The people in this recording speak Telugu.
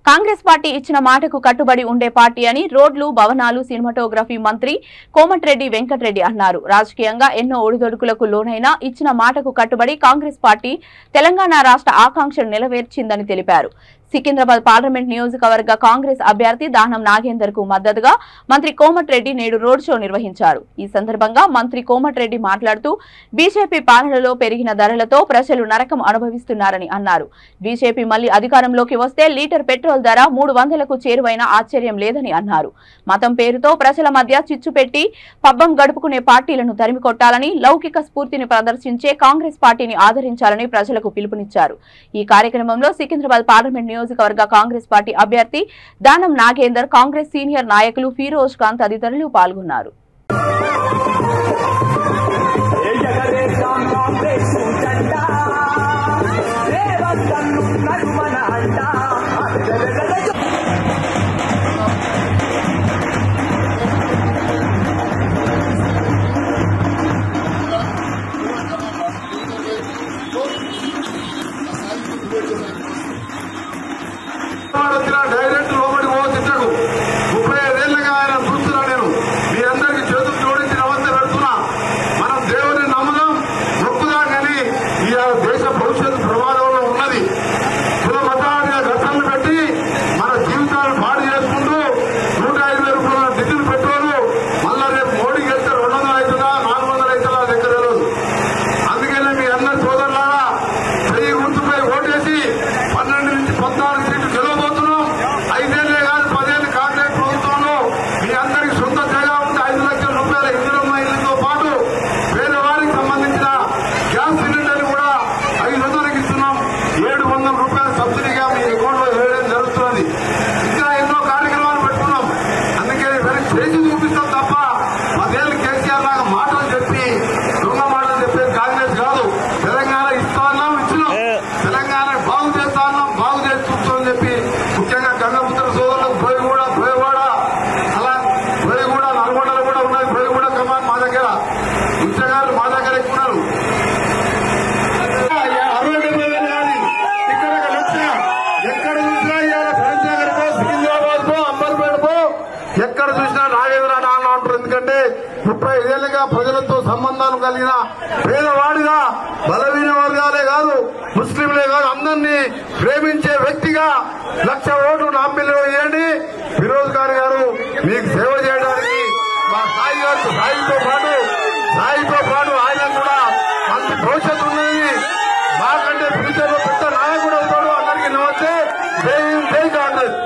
కాంగ్రెస్ పార్టీ ఇచ్చిన మాటకు కట్టుబడి ఉండే పార్టీ అని రోడ్లు, భవనాలు, సినిమాటోగ్రఫీ మంత్రి కోమటిరెడ్డి వెంకటరెడ్డి అన్నారు. రాజకీయంగా ఎన్నో ఒడిదొడుకులకు లోనైనా ఇచ్చిన మాటకు కట్టుబడి కాంగ్రెస్ పార్టీ తెలంగాణ రాష్ట్ర ఆకాంక్షలు నెరవేర్చిందని తెలిపారు. సికింద్రాబాద్ పార్లమెంట్ నియోజకవర్గ కాంగ్రెస్ అభ్యర్థి దానం నాగేందర్ కు మద్దతుగా మంత్రి కోమటిరెడ్డి నేడు రోడ్ షో నిర్వహించారు. ఈ సందర్భంగా మంత్రి కోమటిరెడ్డి మాట్లాడుతూ బీజేపీ పాలనలో పెరిగిన ధరలతో ప్రజలు నరకం అనుభవిస్తున్నారని అన్నారు. బీజేపీ మళ్లీ అధికారంలోకి వస్తే లీటర్ పెట్రోల్ ధర 300కు చేరువైన ఆశ్చర్యం లేదని అన్నారు. మతం పేరుతో ప్రజల మధ్య చిచ్చు పెట్టి పబ్బం గడుపుకునే పార్టీలను తరిమికొట్టాలని, లౌకిక స్ఫూర్తిని ప్రదర్శించే కాంగ్రెస్ పార్టీని ఆదరించాలని ప్రజలకు పిలుపునిచ్చారు. ఈ కార్యక్రమంలో సికింద్రాబాద్ పార్లమెంట్ నియోజకవర్గ కాంగ్రెస్ పార్టీ అభ్యర్థి దానం నాగేందర్, కాంగ్రెస్ సీనియర్ నాయకులు ఫిరోజ్ ఖాన్ తదితరులు పాల్గొన్నారు. డైరెక్ట్ లోబడి పోతకు 35 ఏళ్ళగా ఆయన చూస్తున్నా. నేను మీ అందరికి చేతులు జోడించి నమస్తే పెడుతున్నా. మనం దేవుని నమ్ముదాం, మొక్కుదాం, కానీ ఈ దేశ భవిష్యత్తు ప్రమాదంలో ఉన్నది. కుల మతాలుగా ఘర్షణలు పెట్టి మన జీవితాలను పాడు చేసుకుంటూ 150 రూపాయల డీజిల్ పెట్రోల్ మళ్ళా రేపు మోడీకి వెళ్తే 200 అవుతుందా 400 అవుతుందా దగ్గర తెలియదు. అందుకనే మీ అందరి సోదరులారా చెయ్యి గుర్తుపై ఓటేసి 12 నుంచి 14 సీట్లు గెలవబోతున్నాం. 5 ఏళ్లే కాదు 10 ఏళ్ళు కాంగ్రెస్ ప్రభుత్వంలో మీ అందరికి సొంత జాగా ఉంటే 5 లక్షల రూపాయల ఇందిరమ్మ ఇళ్లతో పాటు వేరే వారికి సంబంధించిన గ్యాస్ సిలిండర్ కూడా 500కి ఇస్తున్నాం. 700 రూపాయల సబ్సిడీగా మీ అకౌంట్ లో వేయడం జరుగుతున్నది. ఇంకా ఎన్నో కార్యక్రమాలు పెట్టుకున్నాం. అందుకే చేసి చూపిస్తాం తప్ప 10 ఏళ్ళు కేసీఆర్ లాగా మాటలు చెప్పి దొంగ మాటలు చెప్పేది కాంగ్రెస్ కాదు. తెలంగాణ ఇస్తా ఉన్నాం, ఇచ్చినాం. తెలంగాణ బాగు చేస్తా ఉన్నాం, బాగు చేసి చూస్తామని చెప్పి ముఖ్యంగా గంగపుత్ర సోదరులకు బోయవాడ, అలా బోయగూడ, నల్గొండలో కూడా ఉన్నది. బోయగూడ కమాండ్ మా దగ్గర, ఉద్యోగాలు మా దగ్గర ఎక్కున్నారు. 60-70 వేలు ఇక్కడ లక్ష. ఎక్కడ చూసినా ఇవాళ కరీంనగర్ కో, సికింద్రాబాద్ కో, అంబర్పేట కో, ఎక్కడ చూసినా నాగేంద్ర నాన్న అంటారు. ఎందుకంటే 35 ఏళ్లుగా ప్రజలతో సంబంధాలు కలిగిన పేదవాడిగా, బలహీన వర్గాలే కాదు, ముస్లింలే కాదు, అందరినీ ప్రేమించే వ్యక్తిగా 1,00,000 ఓట్లు నా పిల్లలు వేయండి. ఫిరోజ్ ఖాన్ గారు మీకు సేవ చేయడానికి మా సాయితో పాటు ఆయన కూడా మంచి భవిష్యత్తు ఉన్నది. మాకంటే ఫ్యూచర్ లో పెద్ద నాయకుడు అవుతాడు. అందరికీ నమస్తే. జై కాంగ్రెస్.